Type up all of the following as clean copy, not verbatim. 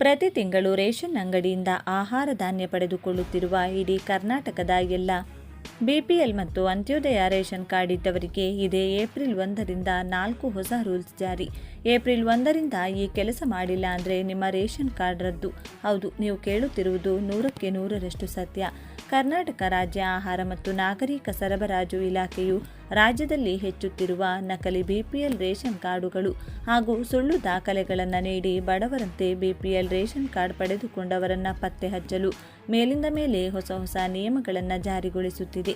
ಪ್ರತಿ ತಿಂಗಳು ರೇಷನ್ ಅಂಗಡಿಯಿಂದ ಆಹಾರ ಧಾನ್ಯ ಪಡೆದುಕೊಳ್ಳುತ್ತಿರುವ ಇಡೀ ಕರ್ನಾಟಕದ ಎಲ್ಲ ಬಿಪಿಎಲ್ ಮತ್ತು ಅಂತ್ಯೋದಯ ರೇಷನ್ ಕಾರ್ಡ್ ಇದ್ದವರಿಗೆ ಇದೇ ಏಪ್ರಿಲ್ 1ರಿಂದ 4 ಹೊಸ ರೂಲ್ಸ್ ಜಾರಿ. ಏಪ್ರಿಲ್ 1ರಿಂದ ಈ ಕೆಲಸ ಮಾಡಿಲ್ಲ ಅಂದರೆ ನಿಮ್ಮ ರೇಷನ್ ಕಾರ್ಡ್ ರದ್ದು. ಹೌದು, ನೀವು ಕೇಳುತ್ತಿರುವುದು 100ಕ್ಕೆ 100ರಷ್ಟು ಸತ್ಯ. ಕರ್ನಾಟಕ ರಾಜ್ಯ ಆಹಾರ ಮತ್ತು ನಾಗರಿಕ ಸರಬರಾಜು ಇಲಾಖೆಯು ರಾಜ್ಯದಲ್ಲಿ ಹೆಚ್ಚುತ್ತಿರುವ ನಕಲಿ ಬಿಪಿಎಲ್ ರೇಷನ್ ಕಾರ್ಡುಗಳು ಹಾಗೂ ಸುಳ್ಳು ದಾಖಲೆಗಳನ್ನು ನೀಡಿ ಬಡವರಂತೆ ಬಿಪಿಎಲ್ ರೇಷನ್ ಕಾರ್ಡ್ ಪಡೆದುಕೊಂಡವರನ್ನು ಪತ್ತೆ ಹಚ್ಚಲು ಮೇಲಿಂದ ಮೇಲೆ ಹೊಸ ನಿಯಮಗಳನ್ನು ಜಾರಿಗೊಳಿಸುತ್ತಿದೆ.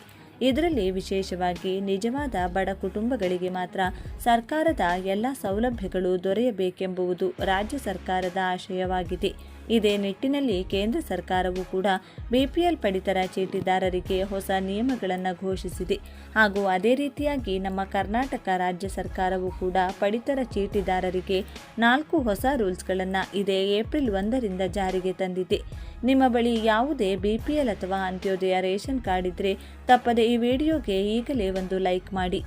ಇದರಲ್ಲಿ ವಿಶೇಷವಾಗಿ ನಿಜವಾದ ಬಡ ಕುಟುಂಬಗಳಿಗೆ ಮಾತ್ರ ಸರ್ಕಾರದ ಎಲ್ಲ ಸೌಲಭ್ಯಗಳು ದೊರೆಯಬೇಕೆಂಬುದು ರಾಜ್ಯ ಸರ್ಕಾರದ ಆಶಯವಾಗಿದೆ. ಇದೇ ನಿಟ್ಟಿನಲ್ಲಿ ಕೇಂದ್ರ ಸರ್ಕಾರವು ಕೂಡ ಬಿಪಿಎಲ್ ಪಡಿತರ ಚೀಟಿದಾರರಿಗೆ ಹೊಸ ನಿಯಮಗಳನ್ನು ಘೋಷಿಸಿದೆ. ಹಾಗೂ ಅದೇ ರೀತಿಯಾಗಿ ನಮ್ಮ ಕರ್ನಾಟಕ ರಾಜ್ಯ ಸರ್ಕಾರವು ಕೂಡ ಪಡಿತರ ಚೀಟಿದಾರರಿಗೆ 4 ಹೊಸ ರೂಲ್ಸ್ಗಳನ್ನು ಇದೇ ಏಪ್ರಿಲ್ 1ರಿಂದ ಜಾರಿಗೆ ತಂದಿದೆ. ನಿಮ್ಮ ಬಳಿ ಯಾವುದೇ ಬಿಪಿಎಲ್ ಅಥವಾ ಅಂತ್ಯೋದಯ ರೇಷನ್ ಕಾರ್ಡ್ ಇದ್ದರೆ ತಪ್ಪದೆ ಈ ವಿಡಿಯೋಗೆ ಈಗಲೇ ಒಂದು ಲೈಕ್ ಮಾಡಿ.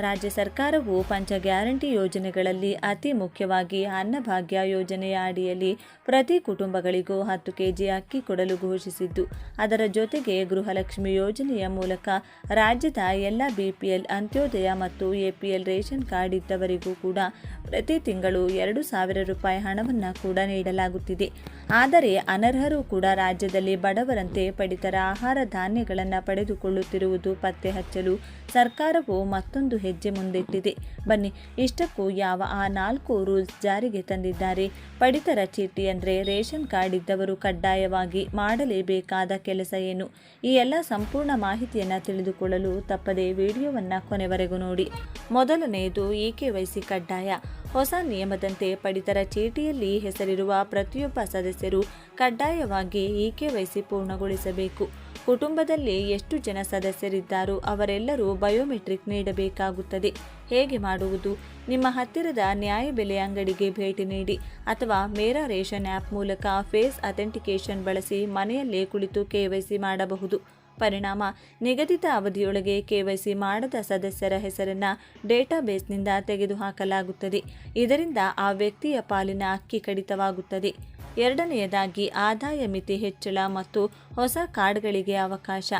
ರಾಜ್ಯ ಸರ್ಕಾರವು ಪಂಚ ಗ್ಯಾರಂಟಿ ಯೋಜನೆಗಳಲ್ಲಿ ಅತಿ ಮುಖ್ಯವಾಗಿ ಅನ್ನಭಾಗ್ಯ ಯೋಜನೆಯ ಅಡಿಯಲ್ಲಿ ಪ್ರತಿ ಕುಟುಂಬಗಳಿಗೂ 10 ಕೆಜಿ ಅಕ್ಕಿ ಕೊಡಲು ಘೋಷಿಸಿದ್ದು, ಅದರ ಜೊತೆಗೆ ಗೃಹಲಕ್ಷ್ಮಿ ಯೋಜನೆಯ ಮೂಲಕ ರಾಜ್ಯದ ಎಲ್ಲ ಬಿಪಿಎಲ್, ಅಂತ್ಯೋದಯ ಮತ್ತು ಎಪಿಎಲ್ ರೇಷನ್ ಕಾರ್ಡ್ ಇದ್ದವರಿಗೂ ಕೂಡ ಪ್ರತಿ ತಿಂಗಳು 2,000 ರೂಪಾಯಿ ಹಣವನ್ನು ಕೂಡ ನೀಡಲಾಗುತ್ತಿದೆ. ಆದರೆ ಅನರ್ಹರು ಕೂಡ ರಾಜ್ಯದಲ್ಲಿ ಬಡವರಂತೆ ಪಡಿತರ ಆಹಾರ ಧಾನ್ಯಗಳನ್ನು ಪಡೆದುಕೊಳ್ಳುತ್ತಿರುವುದು ಪತ್ತೆ ಹಚ್ಚಲು ಸರ್ಕಾರವು ಮತ್ತೊಂದು ಹೆಜ್ಜೆ ಮುಂದಿಟ್ಟಿದೆ. ಬನ್ನಿ, ಇಷ್ಟಕ್ಕೂ ಯಾವ ಆ 4 ರೂಲ್ಸ್ ಜಾರಿಗೆ ತಂದಿದ್ದಾರೆ? ಪಡಿತರ ಚೀಟಿ ಅಂದರೆ ರೇಷನ್ ಕಾರ್ಡ್ ಇದ್ದವರು ಕಡ್ಡಾಯವಾಗಿ ಮಾಡಲೇಬೇಕಾದ ಕೆಲಸ ಏನು? ಈ ಎಲ್ಲ ಸಂಪೂರ್ಣ ಮಾಹಿತಿಯನ್ನು ತಿಳಿದುಕೊಳ್ಳಲು ತಪ್ಪದೇ ವಿಡಿಯೋವನ್ನು ಕೊನೆವರೆಗೂ ನೋಡಿ. ಮೊದಲನೆಯದು, KYC ಕಡ್ಡಾಯ. ಹೊಸ ನಿಯಮದಂತೆ ಪಡಿತರ ಚೀಟಿಯಲ್ಲಿ ಹೆಸರಿರುವ ಪ್ರತಿಯೊಬ್ಬ ಸದಸ್ಯರು ಕಡ್ಡಾಯವಾಗಿ KYC ಪೂರ್ಣಗೊಳಿಸಬೇಕು. ಕುಟುಂಬದಲ್ಲಿ ಎಷ್ಟು ಜನ ಸದಸ್ಯರಿದ್ದಾರೋ ಅವರೆಲ್ಲರೂ ಬಯೋಮೆಟ್ರಿಕ್ ನೀಡಬೇಕಾಗುತ್ತದೆ. ಹೇಗೆ ಮಾಡುವುದು? ನಿಮ್ಮ ಹತ್ತಿರದ ನ್ಯಾಯಬೆಲೆ ಅಂಗಡಿಗೆ ಭೇಟಿ ನೀಡಿ ಅಥವಾ ಮೇರಾ ರೇಷನ್ ಆ್ಯಪ್ ಮೂಲಕ ಫೇಸ್ ಅಥೆಂಟಿಕೇಷನ್ ಬಳಸಿ ಮನೆಯಲ್ಲೇ ಕುಳಿತು KYC ಮಾಡಬಹುದು. ಪರಿಣಾಮ, ನಿಗದಿತ ಅವಧಿಯೊಳಗೆ KYC ಮಾಡದ ಸದಸ್ಯರ ಹೆಸರನ್ನು ಡೇಟಾಬೇಸ್ನಿಂದ ತೆಗೆದುಹಾಕಲಾಗುತ್ತದೆ. ಇದರಿಂದ ಆ ವ್ಯಕ್ತಿಯ ಪಾಲಿನ ಅಕ್ಕಿ ಕಡಿತವಾಗುತ್ತದೆ. ಎರಡನೆಯದಾಗಿ, ಆದಾಯ ಮಿತಿ ಹೆಚ್ಚಳ ಮತ್ತು ಹೊಸ ಕಾರ್ಡ್ಗಳಿಗೆ ಅವಕಾಶ.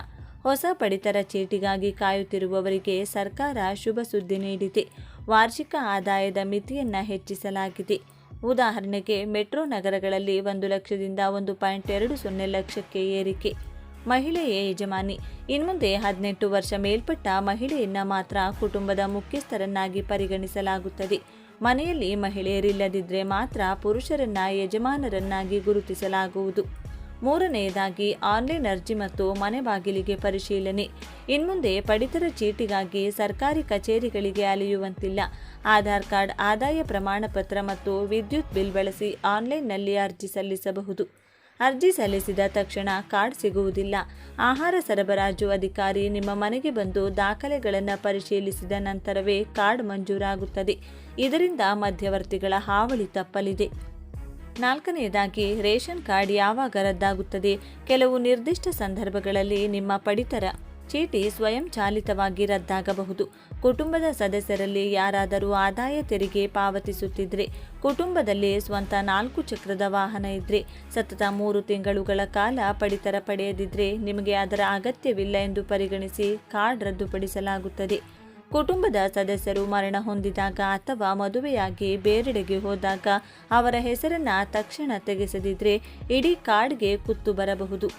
ಹೊಸ ಪಡಿತರ ಚೀಟಿಗಾಗಿ ಕಾಯುತ್ತಿರುವವರಿಗೆ ಸರ್ಕಾರ ಶುಭ ಸುದ್ದಿ ನೀಡಿದೆ. ವಾರ್ಷಿಕ ಆದಾಯದ ಮಿತಿಯನ್ನು ಹೆಚ್ಚಿಸಲಾಗಿದೆ. ಉದಾಹರಣೆಗೆ, ಮೆಟ್ರೋ ನಗರಗಳಲ್ಲಿ 1 ಲಕ್ಷದಿಂದ 1.20 ಲಕ್ಷಕ್ಕೆ ಏರಿಕೆ. ಮಹಿಳೆಯೇ ಯಜಮಾನಿ. ಇನ್ಮುಂದೆ 18 ವರ್ಷ ಮೇಲ್ಪಟ್ಟ ಮಹಿಳೆಯನ್ನ ಮಾತ್ರ ಕುಟುಂಬದ ಮುಖ್ಯಸ್ಥರನ್ನಾಗಿ ಪರಿಗಣಿಸಲಾಗುತ್ತದೆ. ಮನೆಯಲ್ಲಿ ಮಹಿಳೆಯರಿಲ್ಲದಿದ್ದರೆ ಮಾತ್ರ ಪುರುಷರನ್ನ ಯಜಮಾನರನ್ನಾಗಿ ಗುರುತಿಸಲಾಗುವುದು. ಮೂರನೆಯದಾಗಿ, ಆನ್ಲೈನ್ ಅರ್ಜಿ ಮತ್ತು ಮನೆ ಬಾಗಿಲಿಗೆ ಪರಿಶೀಲನೆ. ಇನ್ಮುಂದೆ ಪಡಿತರ ಚೀಟಿಗಾಗಿ ಸರ್ಕಾರಿ ಕಚೇರಿಗಳಿಗೆ ಅಲೆಯುವಂತಿಲ್ಲ. ಆಧಾರ್ ಕಾರ್ಡ್, ಆದಾಯ ಪ್ರಮಾಣ ಪತ್ರ ಮತ್ತು ವಿದ್ಯುತ್ ಬಿಲ್ ಬಳಸಿ ಆನ್ಲೈನ್ನಲ್ಲಿ ಅರ್ಜಿ ಸಲ್ಲಿಸಬಹುದು. ಅರ್ಜಿ ಸಲ್ಲಿಸಿದ ತಕ್ಷಣ ಕಾರ್ಡ್ ಸಿಗುವುದಿಲ್ಲ. ಆಹಾರ ಸರಬರಾಜು ಅಧಿಕಾರಿ ನಿಮ್ಮ ಮನೆಗೆ ಬಂದು ದಾಖಲೆಗಳನ್ನು ಪರಿಶೀಲಿಸಿದ ನಂತರವೇ ಕಾರ್ಡ್ ಮಂಜೂರಾಗುತ್ತದೆ. ಇದರಿಂದ ಮಧ್ಯವರ್ತಿಗಳ ಹಾವಳಿ ತಪ್ಪಲಿದೆ. ನಾಲ್ಕನೆಯದಾಗಿ, ರೇಷನ್ ಕಾರ್ಡ್ ಯಾವಾಗ ರದ್ದಾಗುತ್ತದೆ? ಕೆಲವು ನಿರ್ದಿಷ್ಟ ಸಂದರ್ಭಗಳಲ್ಲಿ ನಿಮ್ಮ ಪಡಿತರ ಚೀಟಿ ಸ್ವಯಂ ಚಾಲಿತವಾಗಿ ರದ್ದಾಗಬಹುದು. ಕುಟುಂಬದ ಸದಸ್ಯರಲ್ಲಿ ಯಾರಾದರೂ ಆದಾಯ ತೆರಿಗೆ ಪಾವತಿಸುತ್ತಿದ್ದರೆ, ಕುಟುಂಬದಲ್ಲಿ ಸ್ವಂತ 4 ಚಕ್ರದ ವಾಹನ ಇದ್ದರೆ, ಸತತ 3 ತಿಂಗಳುಗಳ ಕಾಲ ಪಡಿತರ ಪಡೆಯದಿದ್ದರೆ ನಿಮಗೆ ಅದರ ಅಗತ್ಯವಿಲ್ಲ ಎಂದು ಪರಿಗಣಿಸಿ ಕಾರ್ಡ್ ರದ್ದುಪಡಿಸಲಾಗುತ್ತದೆ. ಕುಟುಂಬದ ಸದಸ್ಯರು ಮರಣ ಹೊಂದಿದಾಗ ಅಥವಾ ಮದುವೆಯಾಗಿ ಬೇರೆಡೆಗೆ ಹೋದಾಗ ಅವರ ಹೆಸರನ್ನು ತಕ್ಷಣ ತೆಗೆಸದಿದ್ದರೆ ಇಡೀ ಕಾರ್ಡ್ಗೆ ಕುತ್ತು ಬರಬಹುದು.